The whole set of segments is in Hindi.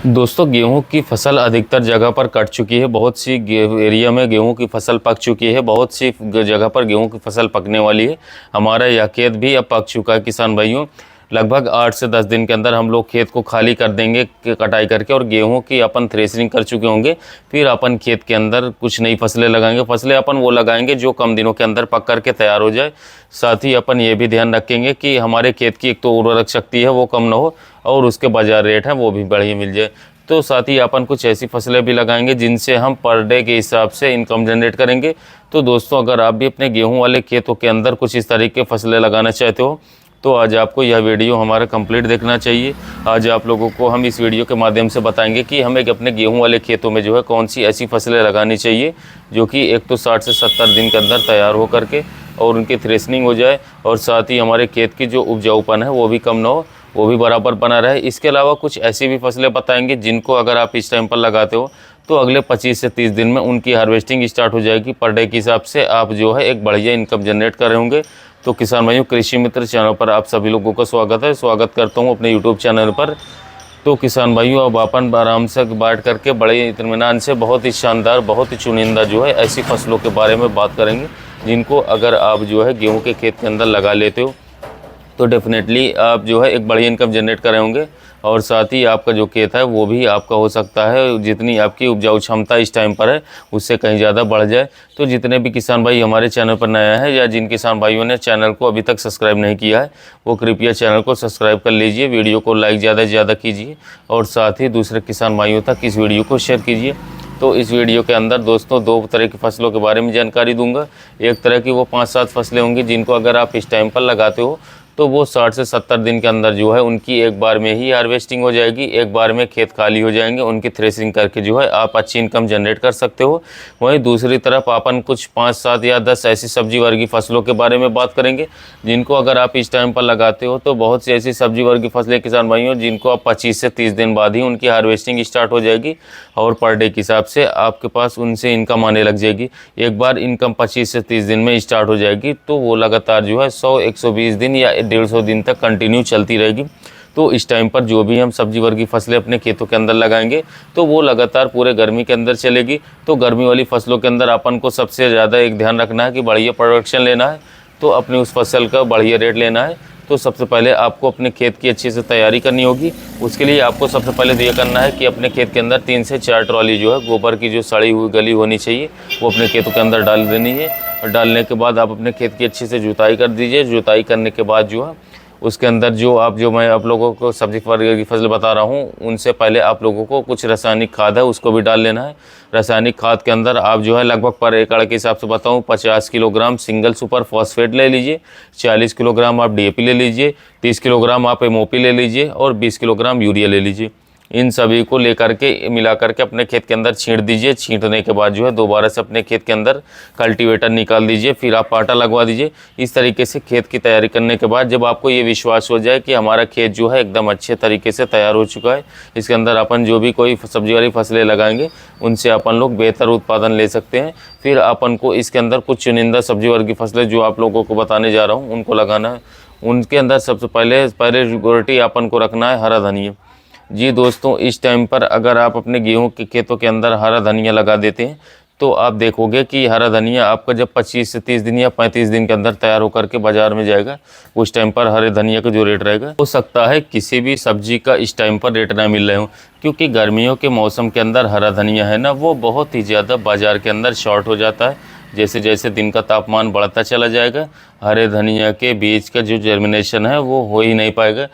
दोस्तों, गेहूं की फसल अधिकतर जगह पर कट चुकी है। बहुत सी एरिया में गेहूं की फसल पक चुकी है। बहुत सी जगह पर गेहूं की फसल पकने वाली है। हमारा यह खेत भी अब पक चुका है किसान भाइयों। लगभग 8 से 10 दिन के अंदर हम लोग खेत को खाली कर देंगे कटाई करके, और गेहूं की अपन थ्रेशरिंग कर चुके होंगे। फिर अपन खेत के अंदर कुछ नई फसलें लगाएंगे। फसलें अपन वो लगाएंगे जो कम दिनों के अंदर पक करके तैयार हो जाए। साथ ही अपन ये भी ध्यान रखेंगे कि हमारे खेत की एक तो उर्वरक शक्ति है वो कम ना हो, और उसके बाज़ार रेट है वो भी बढ़िया मिल जाए। तो साथ ही अपन कुछ ऐसी फसलें भी लगाएंगे जिनसे हम पर डे के हिसाब से इनकम जनरेट करेंगे। तो दोस्तों, अगर आप भी अपने गेहूं वाले खेतों के अंदर कुछ इस तरीके फसलें लगाना चाहते हो तो आज आपको यह वीडियो हमारा कंप्लीट देखना चाहिए। आज आप लोगों को हम इस वीडियो के माध्यम से बताएंगे कि हमें अपने गेहूं वाले खेतों में जो है कौन सी ऐसी फसलें लगानी चाहिए जो कि एक तो 60 से 70 दिन के अंदर तैयार हो करके और उनकी थ्रेशनिंग हो जाए, और साथ ही हमारे खेत की जो उपजाऊपन है वो भी कम ना हो, वो भी बराबर बना रहे। इसके अलावा कुछ ऐसी भी फसलें बताएंगे जिनको अगर आप इस टाइम पर लगाते हो तो अगले 25 से 30 दिन में उनकी हार्वेस्टिंग स्टार्ट हो जाएगी। पर डे के हिसाब से आप जो है एक बढ़िया इनकम जनरेट कर रहे होंगे। तो किसान भाइयों, कृषि मित्र चैनल पर आप सभी लोगों का स्वागत करता हूँ अपने यूट्यूब चैनल पर। तो किसान भाइयों, अब अपन आराम से बैठ करके बड़े इत्मीनान से बहुत ही शानदार, बहुत ही चुनिंदा जो है ऐसी फसलों के बारे में बात करेंगे जिनको अगर आप जो है गेहूँ के खेत के अंदर लगा लेते हो तो डेफिनेटली आप जो है एक बढ़िया इनकम जनरेट कर रहे होंगे। और साथ ही आपका जो खेत है वो भी आपका हो सकता है जितनी आपकी उपजाऊ क्षमता इस टाइम पर है उससे कहीं ज़्यादा बढ़ जाए। तो जितने भी किसान भाई हमारे चैनल पर नया है या जिन किसान भाइयों ने चैनल को अभी तक सब्सक्राइब नहीं किया है वो कृपया चैनल को सब्सक्राइब कर लीजिए, वीडियो को लाइक ज़्यादा से ज़्यादा कीजिए और साथ ही दूसरे किसान भाइयों तक इस वीडियो को शेयर कीजिए। तो इस वीडियो के अंदर दोस्तों 2 तरह की फसलों के बारे में जानकारी दूंगा। एक तरह की वो 5-7 फसलें होंगी जिनको अगर आप इस टाइम पर लगाते हो तो वो 60 से 70 दिन के अंदर जो है उनकी एक बार में ही हार्वेस्टिंग हो जाएगी, एक बार में खेत खाली हो जाएंगे, उनकी थ्रेसिंग करके जो है आप अच्छी इनकम जनरेट कर सकते हो। वहीं दूसरी तरफ अपन कुछ 5-7 या 10 ऐसी सब्जी वर्गीय फसलों के बारे में बात करेंगे जिनको अगर आप इस टाइम पर लगाते हो तो बहुत सी ऐसी सब्जी वर्गीय फसलें किसान भाइयों जिनको आप 25 से 30 दिन बाद ही उनकी हार्वेस्टिंग स्टार्ट हो जाएगी और पर डे के हिसाब से आपके पास उनसे इनकम आने लग जाएगी। एक बार इनकम 25 से 30 दिन में स्टार्ट हो जाएगी तो वो लगातार जो है 100-120 दिन या 150 दिन तक कंटिन्यू चलती रहेगी। तो इस टाइम पर जो भी हम सब्जी वर्गीय फसलें अपने खेतों के अंदर लगाएंगे तो वो लगातार पूरे गर्मी के अंदर चलेगी। तो गर्मी वाली फसलों के अंदर अपन को सबसे ज़्यादा एक ध्यान रखना है कि बढ़िया प्रोडक्शन लेना है, तो अपनी उस फसल का बढ़िया रेट लेना है। तो सबसे पहले आपको अपने खेत की अच्छे से तैयारी करनी होगी। उसके लिए आपको सबसे पहले तो ये करना है कि अपने खेत के अंदर 3 से 4 ट्रॉली जो है गोबर की जो सड़ी हुई गली होनी चाहिए वो अपने खेतों के अंदर डाल देनी है। और डालने के बाद आप अपने खेत की अच्छे से जुताई कर दीजिए। जुताई करने के बाद जो है उसके अंदर जो मैं आप लोगों को सब्जी की फसल बता रहा हूँ उनसे पहले आप लोगों को कुछ रासायनिक खाद है उसको भी डाल लेना है। रासायनिक खाद के अंदर आप जो है लगभग पर एकड़ के हिसाब से बताऊँ 50 किलोग्राम सिंगल सुपर फॉस्फेट ले लीजिए, 40 किलोग्राम आप DAP ले लीजिए, 30 किलोग्राम आप MOP ले लीजिए और 20 किलोग्राम यूरिया ले लीजिए। इन सभी को लेकर के मिला करके अपने खेत के अंदर छींट दीजिए। छींटने के बाद जो है दोबारा से अपने खेत के अंदर कल्टीवेटर निकाल दीजिए, फिर आप पाटा लगवा दीजिए। इस तरीके से खेत की तैयारी करने के बाद जब आपको ये विश्वास हो जाए कि हमारा खेत जो है एकदम अच्छे तरीके से तैयार हो चुका है, इसके अंदर अपन जो भी कोई सब्जी वाली फसलें लगाएंगे उनसे अपन लोग बेहतर उत्पादन ले सकते हैं। फिर अपन को इसके अंदर कुछ चुनिंदा सब्जी वर्गीय फसलें जो आप लोगों को बताने जा रहा हूँ उनको लगाना है। उनके अंदर सबसे पहले प्रायोरिटी अपन को रखना है हरा धनिया। जी दोस्तों, इस टाइम पर अगर आप अपने गेहूं के खेतों के अंदर हरा धनिया लगा देते हैं तो आप देखोगे कि हरा धनिया आपका जब 25 से 30 दिन या 35 दिन के अंदर तैयार होकर के बाज़ार में जाएगा उस टाइम पर हरे धनिया का जो रेट रहेगा हो सकता है किसी भी सब्जी का इस टाइम पर रेट ना मिल रहे हो, क्योंकि गर्मियों के मौसम के अंदर हरा धनिया है ना वो बहुत ही ज़्यादा बाज़ार के अंदर शॉर्ट हो जाता है। जैसे जैसे दिन का तापमान बढ़ता चला जाएगा हरे धनिया के बीज का जो जर्मिनेशन है वो हो ही नहीं पाएगा।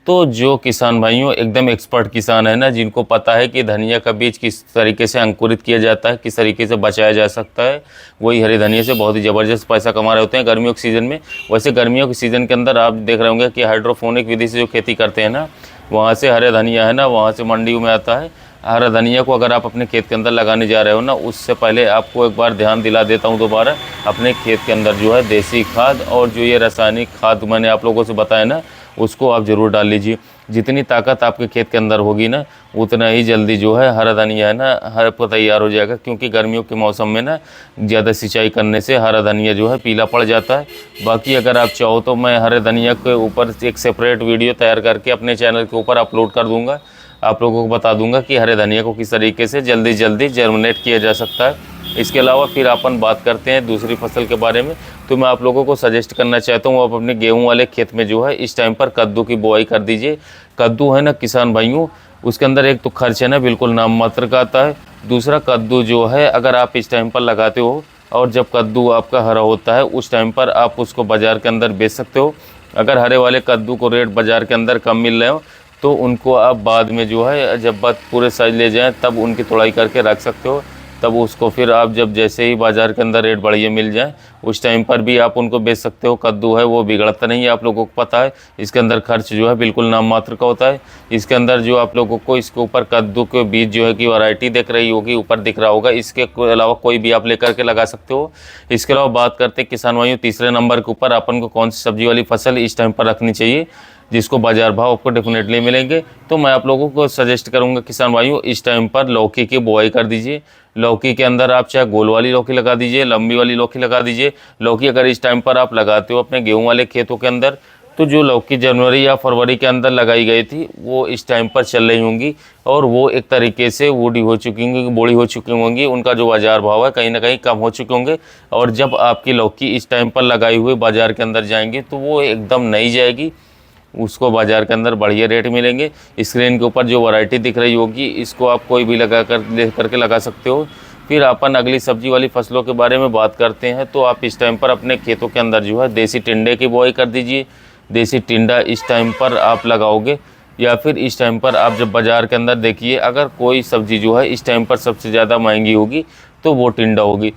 तो जो किसान भाइयों एकदम एक्सपर्ट किसान है ना जिनको पता है कि धनिया का बीज किस तरीके से अंकुरित किया जाता है, किस तरीके से बचाया जा सकता है, वही हरे धनिया से बहुत ही ज़बरदस्त पैसा कमा रहे होते हैं गर्मियों के सीज़न में। वैसे गर्मियों के सीज़न के अंदर आप देख रहे होंगे कि हाइड्रोपोनिक विधि से जो खेती करते हैं ना वहाँ से हरे धनिया है ना वहाँ से मंडियों में आता है। हरा धनिया को अगर आप अपने खेत के अंदर लगाने जा रहे हो ना उससे पहले आपको एक बार ध्यान दिला देता हूँ दोबारा, अपने खेत के अंदर जो है देसी खाद और जो ये रासायनिक खाद मैंने आप लोगों से बताया ना उसको आप ज़रूर डाल लीजिए। जितनी ताकत आपके खेत के अंदर होगी ना उतना ही जल्दी जो है हरा धनिया है ना हर पर तैयार हो जाएगा, क्योंकि गर्मियों के मौसम में ना ज़्यादा सिंचाई करने से हरा धनिया जो है पीला पड़ जाता है। बाकी अगर आप चाहो तो मैं हरे धनिया के ऊपर एक सेपरेट वीडियो तैयार करके अपने चैनल के ऊपर अपलोड कर दूँगा। आप लोगों को बता दूंगा कि हरे धनिया को किस तरीके से जल्दी जल्दी जर्मिनेट किया जा सकता है। इसके अलावा फिर अपन बात करते हैं दूसरी फसल के बारे में। तो मैं आप लोगों को सजेस्ट करना चाहता हूँ, आप अपने गेहूं वाले खेत में जो है इस टाइम पर कद्दू की बुआई कर दीजिए। कद्दू है ना किसान भाइयों, उसके अंदर एक तो खर्च है ना बिल्कुल नाम मात्र का आता है। दूसरा कद्दू जो है अगर आप इस टाइम पर लगाते हो और जब कद्दू आपका हरा होता है उस टाइम पर आप उसको बाज़ार के अंदर बेच सकते हो। अगर हरे वाले कद्दू को रेट बाज़ार के अंदर कम मिल रहे हो तो उनको आप बाद में जो है जब बात पूरे साइज ले जाएं तब उनकी तोड़ाई करके रख सकते हो। तब उसको फिर आप जब जैसे ही बाज़ार के अंदर रेट बढ़िया मिल जाए उस टाइम पर भी आप उनको बेच सकते हो। कद्दू है वो बिगड़ता नहीं है, आप लोगों को पता है। इसके अंदर खर्च जो है बिल्कुल नाम मात्र का होता है। इसके अंदर जो आप लोगों को इसके ऊपर कद्दू के बीज जो है कि वैरायटी दिख रही होगी, ऊपर दिख रहा होगा, इसके अलावा कोई भी आप लेकर के लगा सकते हो। इसके अलावा बात करते हैं किसान भाइयों तीसरे नंबर के ऊपर अपन को कौन सी सब्जी वाली फसल इस टाइम पर रखनी चाहिए जिसको बाजार भाव आपको डेफिनेटली मिलेंगे। तो मैं आप लोगों को सजेस्ट करूंगा किसान भाइयों इस टाइम पर लौकी की बुआई कर दीजिए। लौकी के अंदर आप चाहे गोल वाली लौकी लगा दीजिए, लंबी वाली लौकी लगा दीजिए। लौकी अगर इस टाइम पर आप लगाते हो अपने गेहूं वाले खेतों के अंदर तो जो लौकी जनवरी या फरवरी के अंदर लगाई गई थी वो इस टाइम पर चल रही होंगी और वो एक तरीके से बूढ़ी हो चुकी होंगी, बूढ़ी हो चुकी होंगी। उनका जो बाजार भाव है कहीं ना कहीं कम हो चुके होंगे और जब आपकी लौकी इस टाइम पर लगाई हुई बाजार के अंदर जाएंगी तो वो एकदम नई जाएगी, उसको बाज़ार के अंदर बढ़िया रेट मिलेंगे। स्क्रीन के ऊपर जो वैरायटी दिख रही होगी इसको आप कोई भी लगा कर ले करके लगा सकते हो। फिर अपन अगली सब्जी वाली फसलों के बारे में बात करते हैं। तो आप इस टाइम पर अपने खेतों के अंदर जो है देसी टिंडे की बुआई कर दीजिए। देसी टिंडा इस टाइम पर आप लगाओगे या फिर इस टाइम पर आप जब बाज़ार के अंदर देखिए अगर कोई सब्ज़ी जो है इस टाइम पर सबसे ज़्यादा महंगी होगी तो वो टिंडा होगी।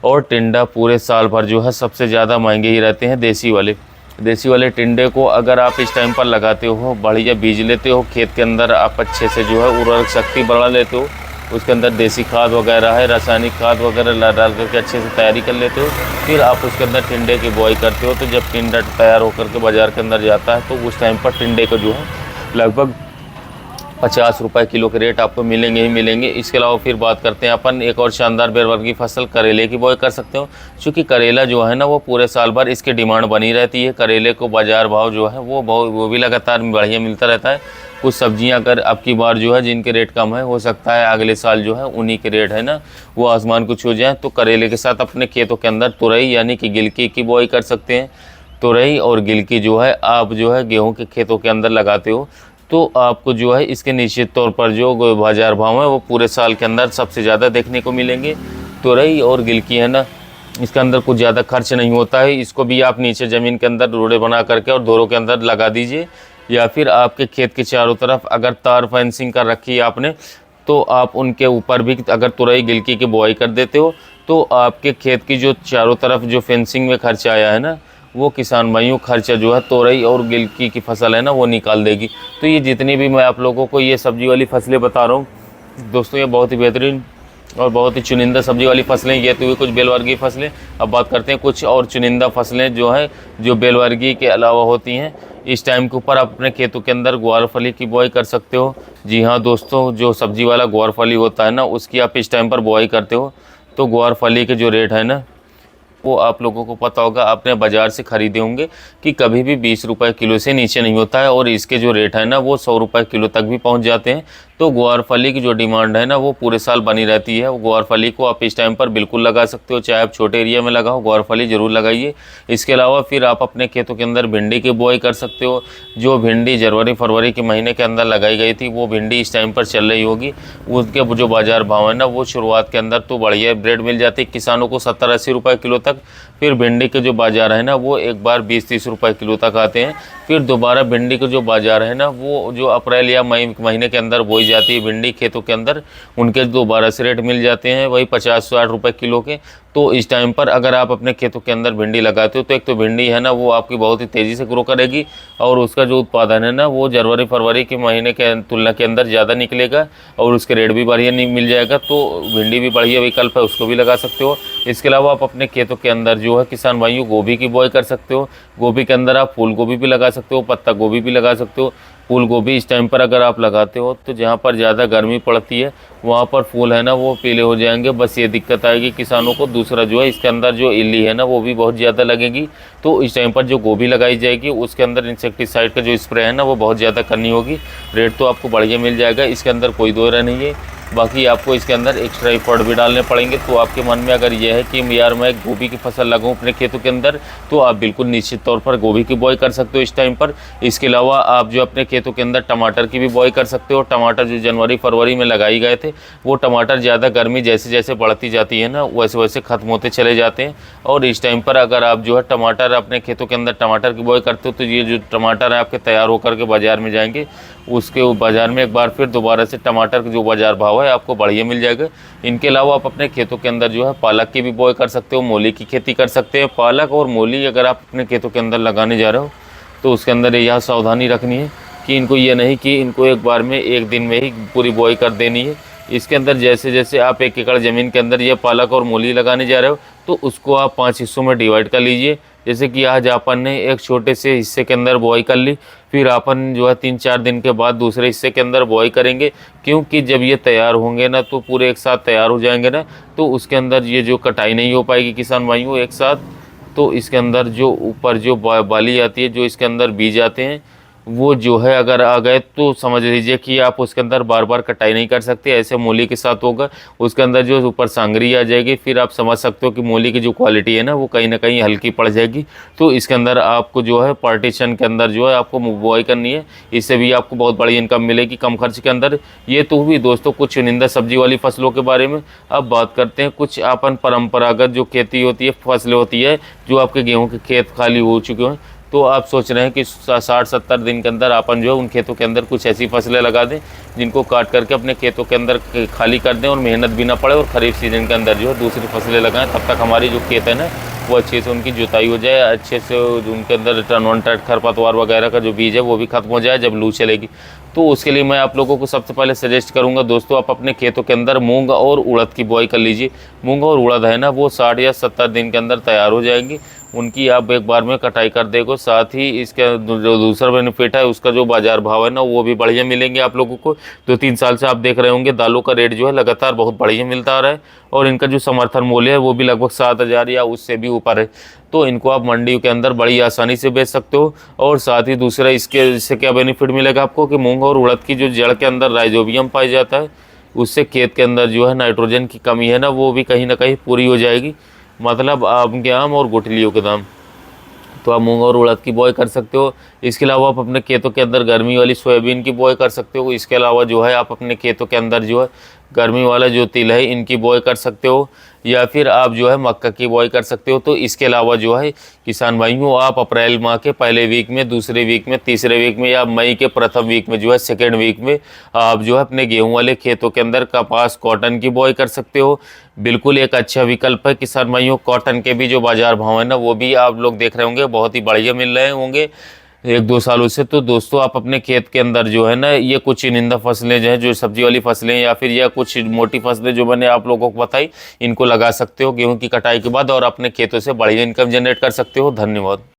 और टिंडा पूरे साल भर जो है सबसे ज़्यादा महंगे ही रहते हैं देसी वाले टिंडे को अगर आप इस टाइम पर लगाते हो, बढ़िया बीज लेते हो खेत के अंदर, आप अच्छे से जो है उर्वरक शक्ति बढ़ा लेते हो, उसके अंदर देसी खाद वगैरह है, रासायनिक खाद वगैरह डाल करके अच्छे से तैयारी कर लेते हो। फिर आप उसके अंदर टिंडे की बुआई करते हो। तो जब टिंडा तैयार होकर के बाज़ार के अंदर जाता है तो उस टाइम पर टिंडे को जो है लगभग 50 रुपये किलो के रेट आपको मिलेंगे ही मिलेंगे। इसके अलावा फिर बात करते हैं अपन एक और शानदार बेरवर्गीय फसल करेले की बुआई कर सकते हो। क्योंकि करेला जो है ना वो पूरे साल भर इसकी डिमांड बनी रहती है। करेले को बाज़ार भाव जो है वो भी लगातार बढ़िया मिलता रहता है। कुछ सब्जियां अगर आपकी बार जो है जिनके रेट कम है, हो सकता है अगले साल जो है उन्हीं के रेट है ना वो आसमान को छू जाए। तो करेले के साथ अपने खेतों के अंदर तुरई यानी कि गिलकी की बुआई कर सकते हैं। तुरई और गिलकी जो है आप जो है गेहूँ के खेतों के अंदर लगाते हो तो आपको जो है इसके निश्चित तौर पर जो बाज़ार भाव है वो पूरे साल के अंदर सबसे ज़्यादा देखने को मिलेंगे। तुरई और गिलकी है ना, इसके अंदर कुछ ज़्यादा खर्च नहीं होता है। इसको भी आप नीचे ज़मीन के अंदर रोड़े बना करके और दोरों के अंदर लगा दीजिए। या फिर आपके खेत के चारों तरफ अगर तार फेंसिंग कर रखी है आपने तो आप उनके ऊपर भी अगर तुरई गिलकी की बुआई कर देते हो तो आपके खेत की जो चारों तरफ जो फेंसिंग में खर्चा आया है ना वो किसान भाइयों खर्चा जो है तुरई और गिलकी की फसल है ना वो निकाल देगी। तो ये जितनी भी मैं आप लोगों को ये सब्जी वाली फसलें बता रहा हूँ दोस्तों, ये बहुत ही बेहतरीन और बहुत ही चुनिंदा सब्जी वाली फसलें ये तो हुई कुछ बेलवर्गीय फसलें। अब बात करते हैं कुछ और चुनिंदा फसलें जो हैं जो बेलवर्गीय के अलावा होती हैं। इस टाइम के ऊपर आप अपने खेतों के अंदर ग्वारफली की बुआई कर सकते हो। जी हाँ दोस्तों, जो सब्जी वाला ग्वारफली होता है ना उसकी आप इस टाइम पर बुआई करते हो तो ग्वारफली के जो रेट है ना वो आप लोगों को पता होगा, आपने बाज़ार से ख़रीदे होंगे कि कभी भी 20 रुपये किलो से नीचे नहीं होता है और इसके जो रेट है ना वो 100 रुपये किलो तक भी पहुंच जाते हैं। तो ग्वारफली की जो डिमांड है ना वो पूरे साल बनी रहती है। ग्वारफली को आप इस टाइम पर बिल्कुल लगा सकते हो, चाहे आप छोटे एरिया में लगाओ ग्वारफली ज़रूर लगाइए। इसके अलावा फिर आप अपने खेतों के अंदर भिंडी की बुआई कर सकते हो। जो भिंडी जनवरी फरवरी के महीने के अंदर लगाई गई थी वो भिंडी इस टाइम पर चल रही होगी। उसके जो बाज़ार भाव है ना वो शुरुआत के अंदर तो बढ़िया रेट मिल जाती है किसानों को 70-80 रुपये किलो तक। फिर भिंडी के जो बाज़ार है ना वो एक बार 20-30 रुपये किलो तक आते हैं। फिर दोबारा भिंडी के जो बाज़ार है ना वो जो अप्रैल या मई महीने के अंदर बोई जाती है भिंडी खेतों के अंदर, उनके दोबारा से रेट मिल जाते हैं वही 50-60 रुपये किलो के। तो इस टाइम पर अगर आप अपने खेतों के अंदर भिंडी लगाते हो तो एक तो भिंडी है ना वो आपकी बहुत ही तेज़ी से ग्रो करेगी और उसका जो उत्पादन है ना वो जनवरी फरवरी के महीने के तुलना के अंदर ज़्यादा निकलेगा और उसके रेट भी बढ़िया नहीं मिल जाएगा। तो भिंडी भी बढ़िया विकल्प है, उसको भी लगा सकते हो। इसके अलावा आप अपने खेतों के अंदर जो है किसान भाइयों गोभी की बुआई कर सकते हो। गोभी के अंदर आप फूल गोभी भी लगा सकते हो, पत्ता गोभी भी लगा सकते हो। फूल गोभी इस टाइम पर अगर आप लगाते हो तो जहाँ पर ज़्यादा गर्मी पड़ती है वहाँ पर फूल है ना वो पीले हो जाएंगे। बस ये दिक्कत आएगी किसानों को। दूसरा जो है इसके अंदर जो इल्ली है ना वो भी बहुत ज़्यादा लगेगी। तो इस टाइम पर जो गोभी लगाई जाएगी उसके अंदर इंसेक्टिसाइड का जो स्प्रे है ना वो बहुत ज़्यादा करनी होगी। रेट तो आपको बढ़िया मिल जाएगा, इसके अंदर कोई दो राय नहीं है। बाकी आपको इसके अंदर एक्स्ट्रा एफर्ट भी डालने पड़ेंगे। तो आपके मन में अगर यह है कि यार मैं गोभी की फसल लगाऊं अपने खेतों के अंदर, तो आप बिल्कुल निश्चित तौर पर गोभी की बुआई कर सकते हो इस टाइम पर। इसके अलावा आप जो अपने खेतों के अंदर टमाटर की भी बुआई कर सकते हो। टमाटर जो जनवरी फरवरी में लगाए गए थे वो टमाटर ज़्यादा गर्मी जैसे जैसे बढ़ती जाती है ना वैसे वैसे ख़त्म होते चले जाते हैं। और इस टाइम पर अगर आप जो है टमाटर अपने खेतों के अंदर टमाटर की बुआई करते हो तो ये जो टमाटर है आपके तैयार होकर के बाज़ार में जाएंगे, उसके बाज़ार में एक बार फिर दोबारा से टमाटर का जो बाज़ार भाव है आपको बढ़िया मिल जाएगा। इनके अलावा आप अपने खेतों के अंदर जो है पालक की भी बुआई कर सकते हो, मूली की खेती कर सकते हैं। पालक और मूली अगर आप अपने खेतों के अंदर लगाने जा रहे हो तो उसके अंदर यह सावधानी रखनी है कि इनको ये नहीं कि इनको एक बार में एक दिन में ही पूरी बुआई कर देनी है। इसके अंदर जैसे जैसे आप 1 एकड़ ज़मीन के अंदर ये पालक और मूली लगाने जा रहे हो तो उसको आप 5 हिस्सों में डिवाइड कर लीजिए। जैसे कि आज अपन ने एक छोटे से हिस्से के अंदर बुआई कर ली, फिर अपन जो है 3-4 दिन के बाद दूसरे हिस्से के अंदर बुआई करेंगे। क्योंकि जब ये तैयार होंगे ना तो पूरे एक साथ तैयार हो जाएंगे ना, तो उसके अंदर ये जो कटाई नहीं हो पाएगी किसान भाइयों एक साथ। तो इसके अंदर जो ऊपर जो बाली आती है, जो इसके अंदर बीज आते हैं, वो जो है अगर आ गए तो समझ लीजिए कि आप उसके अंदर बार बार कटाई नहीं कर सकते। ऐसे मूली के साथ होगा, उसके अंदर जो ऊपर सांगरी आ जाएगी, फिर आप समझ सकते हो कि मूली की जो क्वालिटी है ना वो कहीं ना कहीं हल्की पड़ जाएगी। तो इसके अंदर आपको जो है पार्टीशन के अंदर जो है आपको बुआई करनी है। इससे भी आपको बहुत बड़ी इनकम मिलेगी कम खर्च के अंदर। ये तो हुई दोस्तों कुछ चुनिंदा सब्जी वाली फसलों के बारे में। अब बात करते हैं कुछ अपन परंपरागत जो खेती होती है, फसलें होती है, जो आपके गेहूँ के खेत खाली हो चुके हैं। तो आप सोच रहे हैं कि 60-70 दिन के अंदर अपन जो है उन खेतों के अंदर कुछ ऐसी फसलें लगा दें जिनको काट करके अपने खेतों के अंदर खाली कर दें और मेहनत भी ना पड़े, और ख़रीफ सीजन के अंदर जो है दूसरी फसलें लगाएं। तब तक हमारी जो खेत है ना वो अच्छे से उनकी जुताई हो जाए, अच्छे से उनके अंदर टर्नऑन खरपतवार वगैरह का जो बीज है वो भी खत्म हो जाए जब लू चलेगी। तो उसके लिए मैं आप लोगों को सबसे पहले सजेस्ट करूंगा दोस्तों, आप अपने खेतों के अंदर मूंग और उड़द की बुआई कर लीजिए। मूंग और उड़द है ना वो 60 या 70 दिन के अंदर तैयार हो जाएंगी। उनकी आप एक बार में कटाई कर देगो। साथ ही इसका जो दूसरा बेनिफिट है उसका जो बाज़ार भाव है ना वो भी बढ़िया मिलेंगे आप लोगों को। 2-3 साल से आप देख रहे होंगे दालों का रेट जो है लगातार बहुत बढ़िया मिलता आ रहा है, और इनका जो समर्थन मूल्य है वो भी लगभग 7,000 या उससे भी ऊपर है। तो इनको आप मंडी के अंदर बड़ी आसानी से बेच सकते हो। और साथ ही दूसरा इससे क्या बेनिफिट मिलेगा आपको कि मूंग और उड़द की जो जड़ के अंदर राइजोबियम पाया जाता है, उससे खेत के अंदर जो है नाइट्रोजन की कमी है ना वो भी कहीं ना कहीं पूरी हो जाएगी। मतलब आम के आम और गुठलियों के दाम। तो आप मूंग और उड़द की बुआई कर सकते हो। इसके अलावा आप अपने खेतों के अंदर गर्मी वाली सोयाबीन की बुआई कर सकते हो। इसके अलावा जो है आप अपने खेतों के अंदर जो है गर्मी वाला जो तिल है इनकी बुआई कर सकते हो, या फिर आप जो है मक्का की बुआई कर सकते हो। तो इसके अलावा जो है किसान भाइयों आप अप्रैल माह के पहले वीक में, दूसरे वीक में, तीसरे वीक में, या मई के प्रथम वीक में जो है सेकेंड वीक में आप जो है अपने गेहूं वाले खेतों के अंदर कपास कॉटन की बुआई कर सकते हो। बिल्कुल एक अच्छा विकल्प है किसान भाइयों। कॉटन के भी जो बाज़ार भाव है ना वो भी आप लोग देख रहे होंगे बहुत ही बढ़िया मिल रहे होंगे 1-2 सालों से। तो दोस्तों आप अपने खेत के अंदर जो है ना ये कुछ चुनिंदा फसलें जो है, जो सब्जी वाली फसलें या फिर यह कुछ मोटी फसलें जो मैंने आप लोगों को बताई, इनको लगा सकते हो गेहूं की कटाई के बाद, और अपने खेतों से बढ़िया इनकम जनरेट कर सकते हो। धन्यवाद।